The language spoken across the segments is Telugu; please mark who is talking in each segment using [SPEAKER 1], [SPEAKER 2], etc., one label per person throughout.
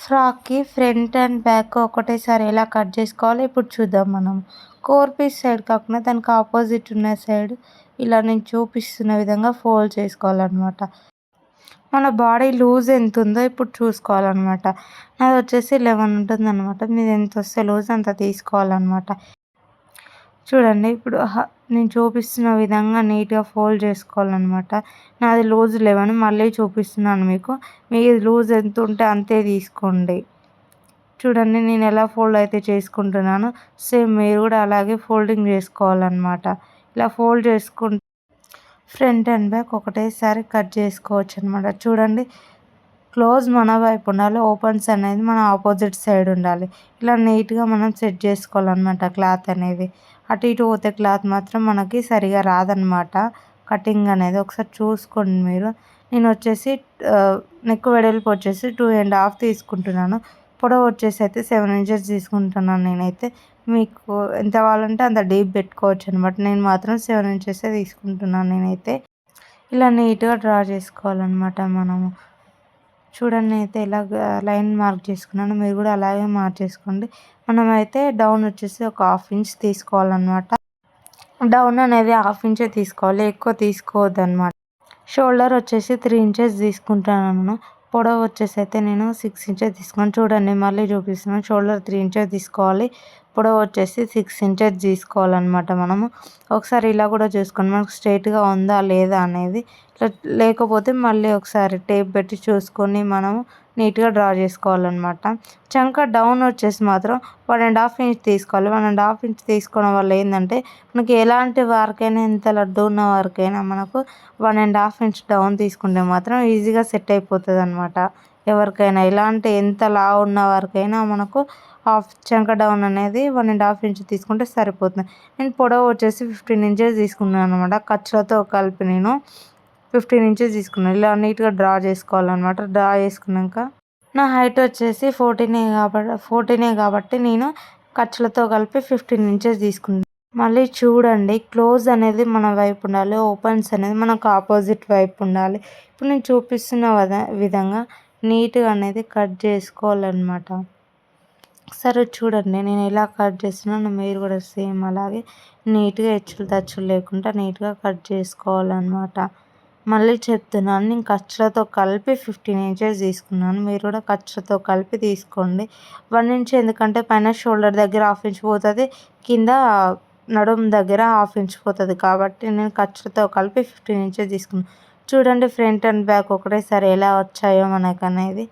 [SPEAKER 1] ఫ్రాక్‌కి ఫ్రంట్ అండ్ బ్యాక్ ఒకటేసారి ఎలా కట్ చేసుకోవాలో ఇప్పుడు చూద్దాం మనం. కోర్ పీస్ సైడ్ కాకుండా దానికి ఆపోజిట్ ఉన్న సైడ్ ఇలా నేను చూపిస్తున్న విధంగా ఫోల్డ్ చేసుకోవాలనమాట. మన బాడీ లూజ్ ఎంతుందో ఇప్పుడు చూసుకోవాలనమాట. నాదొచ్చేసి 11 ఉంటుందనమాట. మీది ఎంతొస్తే లూజ్ అంత తీసుకోవాలనమాట. చూడండి ఇప్పుడు నేను చూపిస్తున్న విధంగా నీట్‌గా ఫోల్డ్ చేసుకోవాలనమాట. నాది లూజ్ 11 మళ్ళీ చూపిస్తున్నాను మీకు. మీది లూజ్ ఎంతుంటే అంతే తీసుకోండి. చూడండి నేను ఎలా ఫోల్డ్ అయితే చేసుకుంటున్నానో సేమ్ మీరు కూడా అలాగే ఫోల్డింగ్ చేసుకోవాలనమాట. ఇలా ఫోల్డ్ చేసుకుంటే ఫ్రంట్ అండ్ బ్యాక్ ఒకటేసారి కట్ చేసుకోవచ్చనమాట. చూడండి క్లోజ్ మన వైపు ఉండాలి. ఓపెన్స్ అనేది మన ఆపోజిట్ సైడ్ ఉండాలి. ఇలా నీట్‌గా మనం సెట్ చేసుకోవాలనమాట క్లాత్ అనేది. అటు ఇటు పోతే క్లాత్ మాత్రం మనకి సరిగా రాదనమాట కటింగ్ అనేది. ఒకసారి చూసుకోండి మీరు. నేను వచ్చేసి నెక్ వెడల్పు వచ్చేసి 2.5 తీసుకుంటున్నాను. పొడవు వచ్చేసి అయితే 7 ఇంచెస్ తీసుకుంటున్నాను నేనైతే. మీకు ఎంత కావాలంటే అంత డీప్ పెట్టుకోవచ్చు అనమాట. నేను మాత్రం 7 ఇంచెసే తీసుకుంటున్నాను నేనైతే. ఇలా నీట్‌గా డ్రా చేసుకోవాలన్నమాట మనము. చూడండి నేనైతే ఇలాగ లైన్ మార్క్ చేసుకున్నాను. మీరు కూడా అలాగే మార్క్ చేసుకోండి. మనమైతే డౌన్ వచ్చేసి ఒక 1/2 ఇంచ్ తీసుకోవాలన్నమాట. డౌన్ అనేది 1/2 ఇంచే తీసుకోవాలి, ఎక్కువ తీసుకోవద్దనమాట. షోల్డర్ వచ్చేసి 3 ఇంచెస్ తీసుకుంటాను. పొడవు వచ్చేసి అయితే నేను 6 ఇంచెస్ తీసుకున్నాను. చూడండి మళ్ళీ చూపిస్తున్నాను. షోల్డర్ 3 ఇంచెస్ తీసుకోవాలి, పొడవు వచ్చేసి 6 ఇంచెస్ తీసుకోవాలన్నమాట. మనము ఒకసారి ఇలా కూడా చూసుకోండి మనకు స్ట్రైట్గా ఉందా లేదా అనేది. లేకపోతే మళ్ళీ ఒకసారి టేప్ పెట్టి చూసుకొని మనము నీట్‌గా డ్రా చేసుకోవాలన్నమాట. చంక డౌన్ వచ్చేసి మాత్రం 1.5 ఇంచ్ తీసుకోవాలి. 1.5 ఇంచ్ తీసుకోవడం వల్ల ఏంటంటే మనకి ఎలాంటి వారికైనా ఎంత లడ్డు ఉన్న వారికైనా మనకు 1.5 ఇంచ్ డౌన్ తీసుకుంటే మాత్రం ఈజీగా సెట్ అయిపోతుంది అనమాట. ఎవరికైనా ఎలాంటి ఎంత లావు ఉన్న వారికైనా మనకు చంక డౌన్ అనేది 1.5 ఇంచ్ తీసుకుంటే సరిపోతుంది. నేను పొడవు వచ్చేసి 15 ఇంచెస్ తీసుకున్నాను అనమాట. ఖర్చులతో కలిపి నేను 15 ఇంచెస్ తీసుకున్నాను. ఇలా నీట్‌గా డ్రా చేసుకోవాలన్నమాట. డ్రా చేసుకున్నాక నా హైట్ వచ్చేసి 14 కాబట్టి నేను ఖర్చులతో కలిపి 15 ఇంచెస్ తీసుకున్నాను. మళ్ళీ చూడండి క్లోజ్ అనేది మన వైపు ఉండాలి, ఓపెన్స్ అనేది మనకు ఆపోజిట్ వైపు ఉండాలి. ఇప్పుడు నేను చూపిస్తున్న విధంగా నీట్‌గా అనేది కట్ చేసుకోవాలన్నమాట. సరే చూడండి నేను ఎలా కట్ చేస్తున్నానో మీరు కూడా సేమ్ అలాగే నీట్‌గా హెచ్చులు తచ్చులు లేకుండా నీట్‌గా కట్ చేసుకోవాలన్నమాట. మళ్ళీ చెప్తున్నాను నేను ఖర్చులతో కలిపి 15 ఇంచెస్ తీసుకున్నాను. మీరు కూడా ఖర్చులతో కలిపి తీసుకోండి. 1 ఇంచ్ ఎందుకంటే పైన షోల్డర్ దగ్గర 1/2 ఇంచ్ పోతుంది, కింద నడుము దగ్గర 1/2 ఇంచ్ పోతుంది కాబట్టి నేను ఖర్చులతో కలిపి 15 ఇంచెస్ తీసుకున్నాను. చూడండి ఫ్రంట్ అండ్ బ్యాక్ ఒకటేసారి ఎలా వచ్చాయో మనకు అనేది.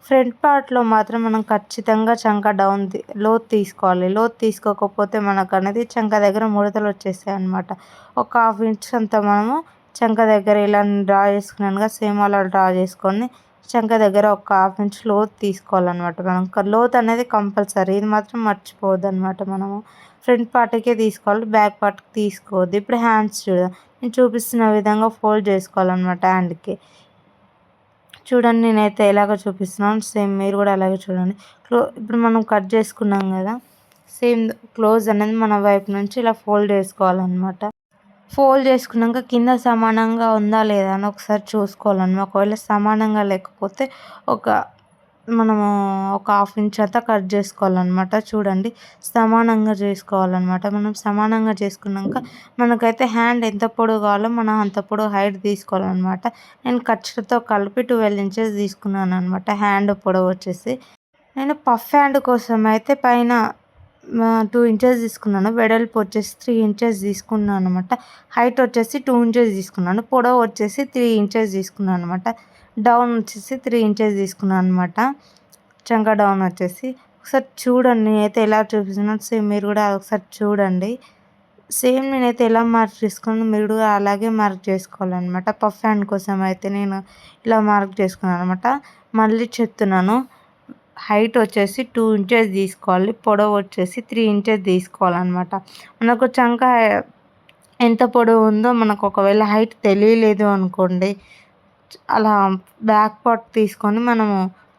[SPEAKER 1] ఫ్రంట్ పార్ట్లో మాత్రం మనం ఖచ్చితంగా చంక డౌన్ లోతు తీసుకోవాలి. లోతు తీసుకోకపోతే మనకు అనేది చంక దగ్గర ముడతలు వచ్చేస్తాయి అన్నమాట. ఒక 1/2 ఇంచ్ అంత మనము చంక దగ్గర ఇలా డ్రా చేసుకున్నానుగా సేమ్ అలా డ్రా చేసుకొని చంక దగ్గర ఒక 1/2 ఇంచ్ లోతు తీసుకోవాలన్నమాట. మనం లోతు అనేది కంపల్సరీ, ఇది మాత్రం మర్చిపోవద్దు అనమాట. మనము ఫ్రంట్ పార్ట్కే తీసుకోవాలి, బ్యాక్ పార్ట్కి తీసుకోవద్దు. ఇప్పుడు హ్యాండ్స్ చూద్దాం. నేను చూపిస్తున్న విధంగా ఫోల్డ్ చేసుకోవాలన్నమాట హ్యాండ్కి. చూడండి నేనైతే ఎలాగో చూపిస్తున్నాను సేమ్ మీరు కూడా అలాగే చూడండి. ఇప్పుడు మనం కట్ చేసుకున్నాం కదా, సేమ్ క్లోజ్ అనేది మన వైపు నుంచి ఇలా ఫోల్డ్ చేసుకోవాలన్నమాట. ఫోల్డ్ చేసుకున్నాక కింద సమానంగా ఉందా లేదా అని ఒకసారి చూసుకోవాలన్నమాట. ఒకవేళ సమానంగా లేకపోతే మనము ఒక 1/2 ఇంచ్ అంతా కట్ చేసుకోవాలన్నమాట. చూడండి సమానంగా చేసుకోవాలన్నమాట. మనం సమానంగా చేసుకున్నాక మనకైతే హ్యాండ్ ఎంత పొడవు కావాలో మనం అంత పొడవు హైట్ తీసుకోవాలన్నమాట. నేను ఖర్చులతో కలిపి 12 ఇంచెస్ తీసుకున్నాను అనమాట. హ్యాండ్ పొడవు వచ్చేసి నేను పఫ్ హ్యాండ్ కోసం అయితే పైన 2 ఇంచెస్ తీసుకున్నాను. వెడల్పు వచ్చేసి 3 ఇంచెస్ తీసుకున్నాను అనమాట. హైట్ వచ్చేసి 2 ఇంచెస్ తీసుకున్నాను. పొడవు వచ్చేసి 3 ఇంచెస్ తీసుకున్నాను అనమాట. డౌన్ వచ్చేసి 3 ఇంచెస్ తీసుకున్నాను అనమాట. చంక డౌన్ వచ్చేసి ఒకసారి చూడండి నేనైతే ఎలా చూపిస్తున్నాను సేమ్ మీరు కూడా ఒకసారి చూడండి. సేమ్ నేనైతే ఎలా మార్క్ చేసుకున్నానో మీరు కూడా అలాగే మార్క్ చేసుకోవాలన్నమాట. పఫ్ హ్యాండ్ కోసం అయితే నేను ఇలా మార్క్ చేసుకున్నాను అనమాట. మళ్ళీ చెప్తున్నాను హైట్ వచ్చేసి 2 ఇంచెస్ తీసుకోవాలి, పొడవు వచ్చేసి 3 ఇంచెస్ తీసుకోవాలన్నమాట. మనకు చంక ఎంత పొడవు ఉందో మనకు ఒకవేళ హైట్ తెలియలేదు అనుకోండి, అలా బ్యాక్ పార్ట్ తీసుకొని మనము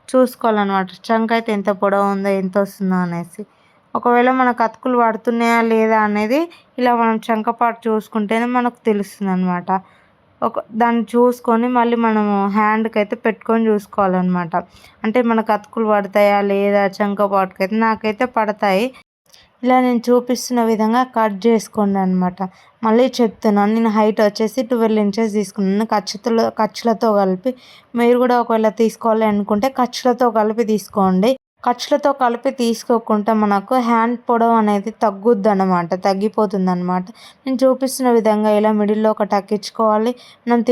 [SPEAKER 1] చూసుకోవాలన్నమాట. చంక అయితే ఎంత పొడవు ఉందో ఎంత వస్తుందో అనేసి. ఒకవేళ మనకు అతుకులు పడుతున్నాయా లేదా అనేది ఇలా మనం చంక పార్ట్ చూసుకుంటేనే మనకు తెలుస్తుంది అనమాట. దాన్ని చూసుకొని మళ్ళీ మనము హ్యాండ్కి అయితే పెట్టుకొని చూసుకోవాలన్నమాట. అంటే మనకు అతుకులు పడతాయా లేదా చంక పాటుకైతే నాకైతే పడతాయి. ఇలా నేను చూపిస్తున్న విధంగా కట్ చేసుకోండి అనమాట. మళ్ళీ చెప్తున్నాను, నేను హైట్ వచ్చేసి 12 ఇంచెస్ తీసుకున్నాను ఖర్చులతో కలిపి. మీరు కూడా ఒకవేళ తీసుకోవాలి అనుకుంటే ఖర్చులతో కలిపి తీసుకోండి. ఖర్చులతో కలిపి తీసుకోకుండా మనకు హ్యాండ్ పొడవు అనేది తగ్గిపోతుందన్నమాట. నేను చూపిస్తున్న విధంగా ఇలా మిడిల్లో ఒక టక్కించుకోవాలి. మనం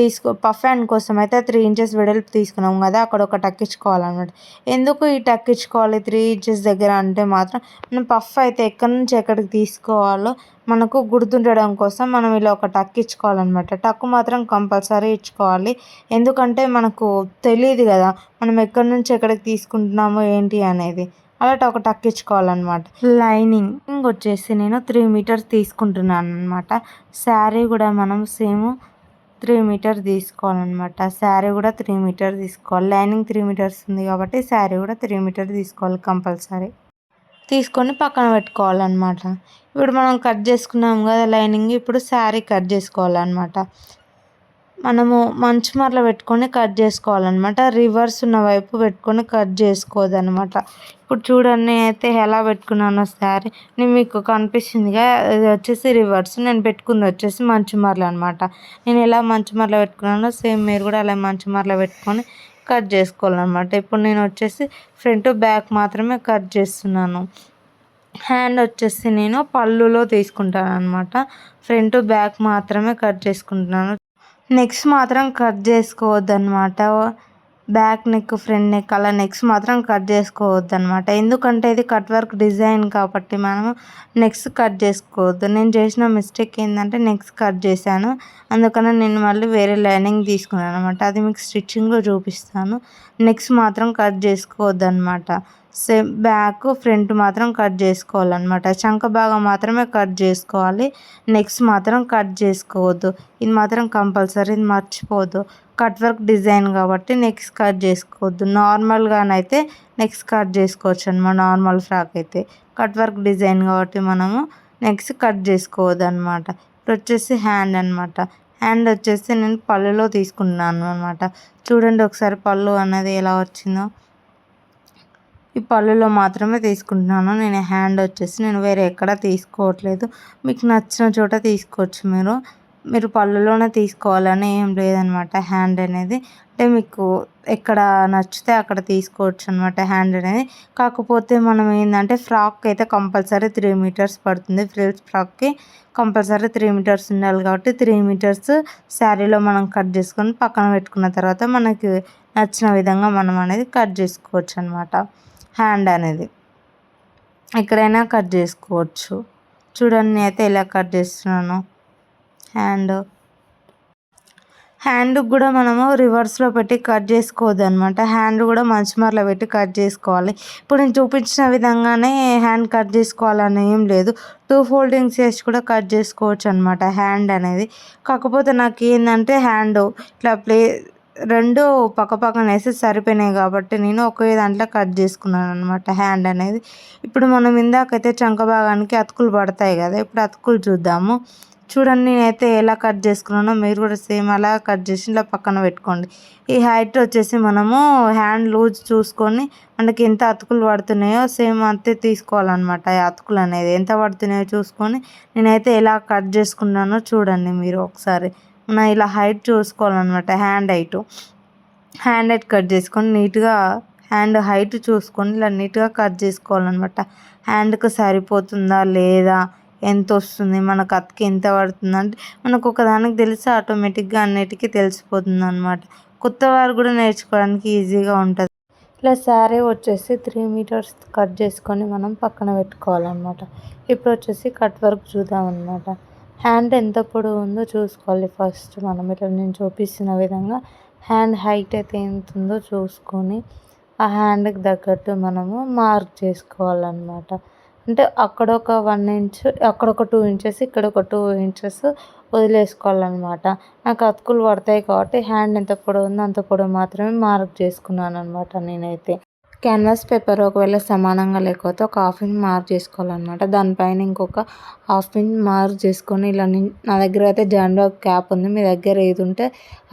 [SPEAKER 1] పఫ్ హ్యాండ్ కోసం అయితే 3 ఇంచెస్ వెడల్పు తీసుకున్నాం కదా, అక్కడ ఒక టక్కించుకోవాలన్నమాట. ఎందుకు ఈ టక్కించుకోవాలి 3 ఇంచెస్ దగ్గర అంటే మాత్రం మనం పఫ్ అయితే ఎక్కడి నుంచి ఎక్కడికి తీసుకోవాలో మనకు గుర్తుండడం కోసం మనం ఇలా ఒక టక్ ఇచ్చుకోవాలన్నమాట. టక్ మాత్రం కంపల్సరీ ఇచ్చుకోవాలి. ఎందుకంటే మనకు తెలియదు కదా మనం ఎక్కడి నుంచి ఎక్కడికి తీసుకుంటున్నామో ఏంటి అనేది. అలా ఒక టక్ ఇచ్చుకోవాలన్నమాట. లైనింగ్ వచ్చేసి నేను 3 మీటర్స్ తీసుకుంటున్నాను అనమాట. శారీ కూడా మనం సేమ్ 3 మీటర్ తీసుకోవాలన్నమాట. శారీ కూడా 3 మీటర్ తీసుకోవాలి. లైనింగ్ 3 మీటర్స్ ఉంది కాబట్టి శారీ కూడా 3 మీటర్ తీసుకోవాలి కంపల్సరీ. తీసుకొని పక్కన పెట్టుకోవాలన్నమాట. ఇప్పుడు మనం కట్ చేసుకున్నాం కదా లైనింగ్, ఇప్పుడు శారీ కట్ చేసుకోవాలన్నమాట. మనము మంచు మరల పెట్టుకొని కట్ చేసుకోవాలన్నమాట. రివర్స్ ఉన్న వైపు పెట్టుకొని కట్ చేసుకోవద్దనమాట. ఇప్పుడు చూడండి అయితే ఎలా పెట్టుకున్నానో శారీ నేను మీకు కనిపిస్తుందిగా, ఇది వచ్చేసి రివర్స్, నేను పెట్టుకుంది వచ్చేసి మంచు మరల అనమాట. నేను ఎలా మంచు మరల పెట్టుకున్నానో సేమ్ మీరు కూడా అలా మంచు మరల పెట్టుకొని కట్ చేసుకోవాలన్నమాట. ఇప్పుడు నేను వచ్చేసి ఫ్రంట్ బ్యాక్ మాత్రమే కట్ చేస్తున్నాను. హ్యాండ్ వచ్చేసి నేను పళ్ళులో తీసుకుంటాను అనమాట. ఫ్రంట్ బ్యాక్ మాత్రమే కట్ చేసుకుంటున్నాను. నెక్స్ట్ మాత్రం కట్ చేసుకోవద్దు అనమాట. బ్యాక్ నెక్ ఫ్రంట్ నెక్ అలా నెక్స్ట్ మాత్రం కట్ చేసుకోవద్దు అనమాట. ఎందుకంటే ఇది కట్ వర్క్ డిజైన్ కాబట్టి మనము నెక్స్ట్ కట్ చేసుకోవద్దు. నేను చేసిన మిస్టేక్ ఏంటంటే నెక్స్ట్ కట్ చేశాను. అందుకని నేను మళ్ళీ వేరే లైనింగ్ తీసుకున్నాను అనమాట. అది మీకు స్టిచ్చింగ్లో చూపిస్తాను. నెక్స్ట్ మాత్రం కట్ చేసుకోవద్దు అనమాట. సేమ్ బ్యాక్ ఫ్రంట్ మాత్రం కట్ చేసుకోవాలన్నమాట. చంక భాగం మాత్రమే కట్ చేసుకోవాలి. నెక్స్ట్ మాత్రం కట్ చేసుకోవద్దు. ఇది మాత్రం కంపల్సరీ, ఇది మర్చిపోవద్దు. కట్ వర్క్ డిజైన్ కాబట్టి నెక్స్ట్ కట్ చేసుకోవద్దు. నార్మల్గానైతే నెక్స్ట్ కట్ చేసుకోవచ్చు అనమాట. నార్మల్ ఫ్రాక్ అయితే కట్ వర్క్ డిజైన్ కాబట్టి మనము నెక్స్ట్ కట్ చేసుకోవద్దు అనమాట. ఇప్పుడు వచ్చేసి హ్యాండ్ అనమాట. హ్యాండ్ వచ్చేసి నేను పళ్ళులో తీసుకున్నాను అనమాట. చూడండి ఒకసారి పళ్ళు అన్నది ఎలా వచ్చిందో. ఈ పళ్ళులో మాత్రమే తీసుకుంటున్నాను. నేను హ్యాండ్ వచ్చేసి నేను వేరే ఎక్కడ తీసుకోవట్లేదు. మీకు నచ్చిన చోట తీసుకోవచ్చు. మీరు పళ్ళులోనే తీసుకోవాలని ఏం లేదనమాట. హ్యాండ్ అనేది అంటే మీకు ఎక్కడ నచ్చితే అక్కడ తీసుకోవచ్చు అనమాట హ్యాండ్ అనేది. కాకపోతే మనం ఏంటంటే ఫ్రాక్ అయితే కంపల్సరీ 3 మీటర్స్ పడుతుంది. ఫ్రిల్స్ ఫ్రాక్కి కంపల్సరీ 3 మీటర్స్ ఉండాలి కాబట్టి 3 మీటర్స్ శారీలో మనం కట్ చేసుకొని పక్కన పెట్టుకున్న తర్వాత మనకి నచ్చిన విధంగా మనం అనేది కట్ చేసుకోవచ్చు అనమాట. హ్యాండ్ అనేది ఎక్కడైనా కట్ చేసుకోవచ్చు. చూడండి అయితే ఎలా కట్ చేస్తున్నాను. హ్యాండ్ కూడా మనము రివర్స్లో పెట్టి కట్ చేసుకోవద్దు అనమాట. హ్యాండ్ కూడా మంచి మరలో పెట్టి కట్ చేసుకోవాలి. ఇప్పుడు నేను చూపించిన విధంగానే హ్యాండ్ కట్ చేసుకోవాలని ఏం లేదు. 2 ఫోల్డింగ్స్ చేసి కూడా కట్ చేసుకోవచ్చు అనమాట హ్యాండ్ అనేది. కాకపోతే నాకు ఏంటంటే హ్యాండ్ ఇట్లా రెండు పక్కన వేసి సరిపోయినాయి కాబట్టి నేను ఒకే దాంట్లో కట్ చేసుకున్నాను అనమాట హ్యాండ్ అనేది. ఇప్పుడు మనం ఇందాకైతే చంక భాగానికి అతుకులు పడతాయి కదా, ఇప్పుడు అతుకులు చూద్దాము. చూడండి నేనైతే ఎలా కట్ చేసుకున్నానో మీరు కూడా సేమ్ అలా కట్ చేసి ఇలా పక్కన పెట్టుకోండి. ఈ హైట్ వచ్చేసి మనము హ్యాండ్ లూజ్ చూసుకొని మనకి ఎంత అతుకులు పడుతున్నాయో సేమ్ అంతే తీసుకోవాలన్నమాట. ఈ అతుకులు అనేది ఎంత పడుతున్నాయో చూసుకొని నేనైతే ఎలా కట్ చేసుకున్నానో చూడండి మీరు ఒకసారి. మనం ఇలా హైట్ చూసుకోవాలన్నమాట. హ్యాండ్ హైట్ కట్ చేసుకొని నీట్గా హ్యాండ్ హైట్ చూసుకొని ఇలా నీట్గా కట్ చేసుకోవాలన్నమాట. హ్యాండ్కి సరిపోతుందా లేదా, ఎంత వస్తుంది, మనకు అతికి ఎంత పడుతుంది అంటే మనకు ఒకదానికి తెలిసి ఆటోమేటిక్గా అన్నిటికీ తెలిసిపోతుంది అనమాట. కొత్త వారు కూడా నేర్చుకోవడానికి ఈజీగా ఉంటుంది. ఇలా శారీ వచ్చేసి 3 మీటర్స్ కట్ చేసుకొని మనం పక్కన పెట్టుకోవాలన్నమాట. ఇప్పుడు వచ్చేసి కట్ వర్క్ చూద్దాం అనమాట. హ్యాండ్ ఎంత పొడవు ఉందో చూసుకోవాలి ఫస్ట్. మనం ఇట్లా నేను చూపిస్తున్న విధంగా హ్యాండ్ హైట్ అయితే ఎంత ఉందో చూసుకొని ఆ హ్యాండ్కి తగ్గట్టు మనము మార్క్ చేసుకోవాలన్నమాట. అంటే అక్కడ ఒక 1 ఇంచ్, అక్కడ ఒక 2 ఇంచెస్, ఇక్కడ ఒక 2 ఇంచెస్ వదిలేసుకోవాలన్నమాట. నాకు అతుకులు పడతాయి కాబట్టి హ్యాండ్ ఎంత పొడవు ఉందో అంత పొడవు మాత్రమే మార్క్ చేసుకున్నాను అనమాట నేనైతే. క్యాన్వాస్ పేపర్ ఒకవేళ సమానంగా లేకపోతే ఒక హాఫ్ ఇంచ్ మార్క్ చేసుకోవాలన్నమాట. దానిపైన ఇంకొక హాఫ్ ఇంచ్ మార్క్ చేసుకొని ఇలా నా దగ్గర అయితే జాండ్వాప్ క్యాప్ ఉంది. మీ దగ్గర ఏది ఉంటే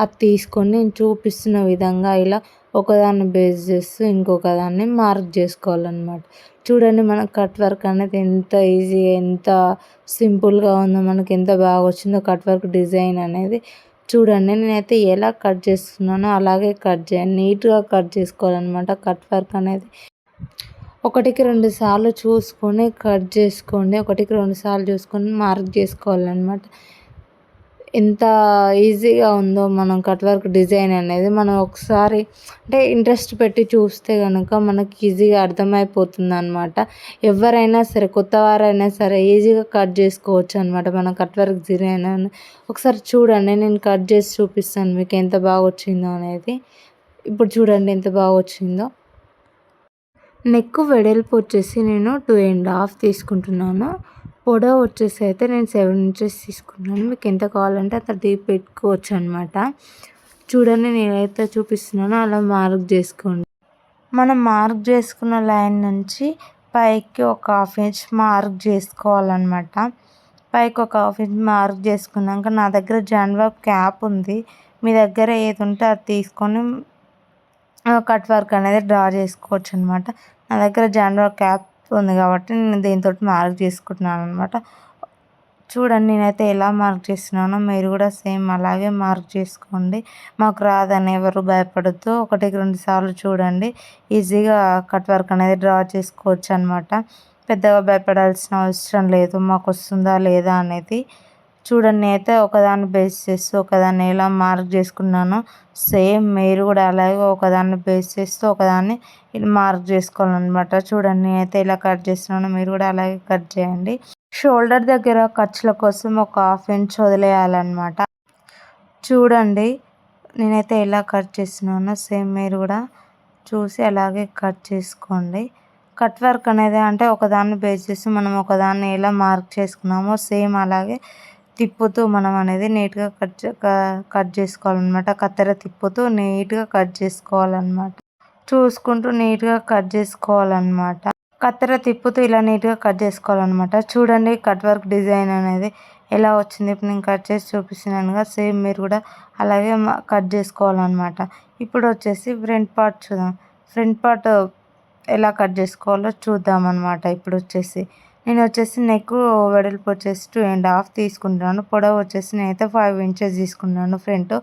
[SPEAKER 1] అది తీసుకొని నేను చూపిస్తున్న విధంగా ఇలా ఒకదాన్ని బేస్ చేస్తూ ఇంకొక దాన్ని మార్క్ చేసుకోవాలన్నమాట. చూడండి మన కట్ వర్క్ అనేది ఎంత ఈజీగా ఎంత సింపుల్గా ఉందో, మనకి ఎంత బాగా వచ్చిందో కట్ వర్క్ డిజైన్ అనేది. చూడండి నేనైతే ఎలా కట్ చేస్తున్నానో అలాగే కట్ చేయండి. నీట్గా కట్ చేసుకోవాలన్నమాట. కట్ వర్క్ అనేది 1కి 2 సార్లు చూసుకొని కట్ చేసుకోండి. 1కి 2 సార్లు చూసుకొని మార్క్ చేసుకోవాలన్నమాట. ఎంత ఈజీగా ఉందో మనం కట్ వర్క్ డిజైన్ అనేది. మనం ఒకసారి అంటే ఇంట్రెస్ట్ పెట్టి చూస్తే కనుక మనకి ఈజీగా అర్థమైపోతుంది అనమాట. ఎవరైనా సరే కొత్త వారైనా సరే ఈజీగా కట్ చేసుకోవచ్చు అనమాట మన కట్ వర్క్ డిజైన్. ఒకసారి చూడండి, నేను కట్ చేసి చూపిస్తాను మీకు ఎంత బాగా వచ్చిందో అనేది. ఇప్పుడు చూడండి ఎంత బాగా వచ్చిందో. నెక్ వెడల్పు వచ్చేసి నేను 2.5 తీసుకుంటున్నాను. పొడవు వచ్చేసి అయితే నేను 7 ఇంచెస్ తీసుకున్నాను. మీకు ఎంత కావాలంటే అంత డీప్ పెట్టుకోవచ్చు అనమాట. చూడండి నేనైతే చూపిస్తున్నానో అలా మార్క్ చేసుకోండి. మనం మార్క్ చేసుకున్న లైన్ నుంచి పైకి ఒక హాఫ్ ఇంచ్ మార్క్ చేసుకోవాలన్నమాట. పైకి ఒక హాఫ్ ఇంచ్ మార్క్ చేసుకున్నాక నా దగ్గర జాండ్వాప్ క్యాప్ ఉంది. మీ దగ్గర ఏది ఉంటే అది తీసుకొని కట్ వర్క్ అనేది డ్రా చేసుకోవచ్చు అనమాట. నా దగ్గర జాండ్వాప్ క్యాప్ ఉంది కాబట్టి నేను దీంతో మార్క్ చేసుకుంటున్నాను అనమాట. చూడండి నేనైతే ఎలా మార్క్ చేస్తున్నానో మీరు కూడా సేమ్ అలాగే మార్క్ చేసుకోండి. మాకు రాదని ఎవరు భయపడద్దు. 1కి 2 సార్లు చూడండి, ఈజీగా కట్ వర్క్ అనేది డ్రా చేసుకోవచ్చు అనమాట. పెద్దగా భయపడాల్సిన అవసరం లేదు మాకు వస్తుందా లేదా అనేది. చూడండి నేనైతే ఒకదాన్ని బేస్ చేస్తూ ఒకదాన్ని ఎలా మార్క్ చేసుకున్నానో సేమ్ మీరు కూడా అలాగే ఒకదాన్ని బేస్ చేస్తూ ఒకదాన్ని మార్క్ చేసుకోవాలన్నమాట. చూడండి నేనైతే ఎలా కట్ చేస్తున్నానో మీరు కూడా అలాగే కట్ చేయండి. షోల్డర్ దగ్గర ఖర్చుల కోసం ఒక హాఫ్ ఇంచ్ వదిలేయాలన్నమాట. చూడండి నేనైతే ఎలా కట్ చేస్తున్నానో సేమ్ మీరు కూడా చూసి అలాగే కట్ చేసుకోండి. కట్ వర్క్ అనేది అంటే ఒకదాన్ని బేస్ చేసి మనం ఒకదాన్ని ఎలా మార్క్ చేసుకున్నామో సేమ్ అలాగే తిప్పుతూ మనం అనేది నీట్గా కట్ చేసుకోవాలన్నమాట. కత్తెర తిప్పుతూ నీట్గా కట్ చేసుకోవాలన్నమాట. చూసుకుంటూ నీట్గా కట్ చేసుకోవాలన్నమాట. కత్తెర తిప్పుతూ ఇలా నీట్గా కట్ చేసుకోవాలన్నమాట. చూడండి కట్ వర్క్ డిజైన్ అనేది ఎలా వచ్చింది. ఇప్పుడు నేను కట్ చేసి చూపిస్తున్నానుగా సేమ్ మీరు కూడా అలాగే కట్ చేసుకోవాలన్నమాట. ఇప్పుడు వచ్చేసి ఫ్రంట్ పార్ట్ చూద్దాం. ఫ్రంట్ పార్ట్ ఎలా కట్ చేసుకోవాలో చూద్దాం అన్నమాట. ఇప్పుడు వచ్చేసి నేను వచ్చేసి నెక్ వెడల్పు వచ్చేసి 2.5 తీసుకుంటున్నాను. పొడవు వచ్చేసి నేనైతే 5 ఇంచెస్ తీసుకున్నాను ఫ్రంట్.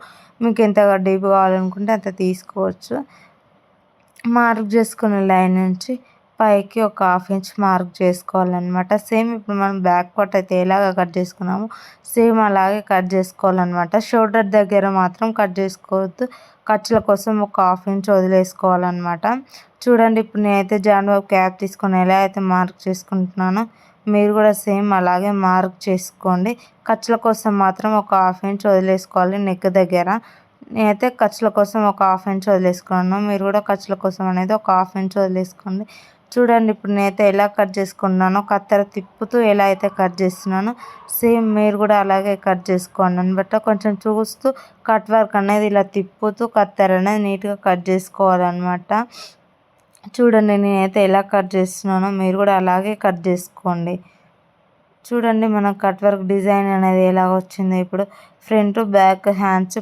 [SPEAKER 1] మీకు ఎంత డీప్ కావాలనుకుంటే అంత తీసుకోవచ్చు. మార్క్ చేసుకున్న లైన్ నుంచి పైకి ఒక హాఫ్ ఇంచ్ మార్క్ చేసుకోవాలన్నమాట. సేమ్ ఇప్పుడు మనం బ్యాక్ పార్ట్ అయితే ఎలాగ కట్ చేసుకున్నామో సేమ్ అలాగే కట్ చేసుకోవాలన్నమాట. షోల్డర్ దగ్గర మాత్రం కట్ చేసుకోవద్దు. ఖర్చుల కోసం ఒక హాఫ్ ఇంచ్ వదిలేసుకోవాలన్నమాట. చూడండి ఇప్పుడు నేనైతే జాండ్వాప్ క్యాప్ తీసుకొని ఎలా అయితే మార్క్ చేసుకుంటున్నానో మీరు కూడా సేమ్ అలాగే మార్క్ చేసుకోండి. ఖర్చుల కోసం మాత్రం ఒక హాఫ్ ఇంచ్ వదిలేసుకోవాలి నెక్ దగ్గర. నేనైతే ఖర్చుల కోసం ఒక హాఫ్ ఇంచ్ వదిలేసుకున్నాను. మీరు కూడా ఖర్చుల కోసం అనేది ఒక హాఫ్ ఇంచ్ వదిలేసుకోండి. చూడండి ఇప్పుడు నేనైతే ఎలా కట్ చేసుకున్నానో కత్తెర తిప్పుతూ ఎలా అయితే కట్ చేస్తున్నానో సేమ్ మీరు కూడా అలాగే కట్ చేసుకోండి అనమాట. కొంచెం చూస్తూ కట్ వర్క్ అనేది ఇలా తిప్పుతూ కత్తెర అనేది నీట్గా కట్ చేసుకోవాలన్నమాట. చూడండి నేనైతే ఎలా కట్ చేస్తున్నానో మీరు కూడా అలాగే కట్ చేసుకోండి. చూడండి మన కట్ వర్క్ డిజైన్ అనేది ఎలా వచ్చిందో. ఇప్పుడు ఫ్రంట్ బ్యాక్ హ్యాండ్స్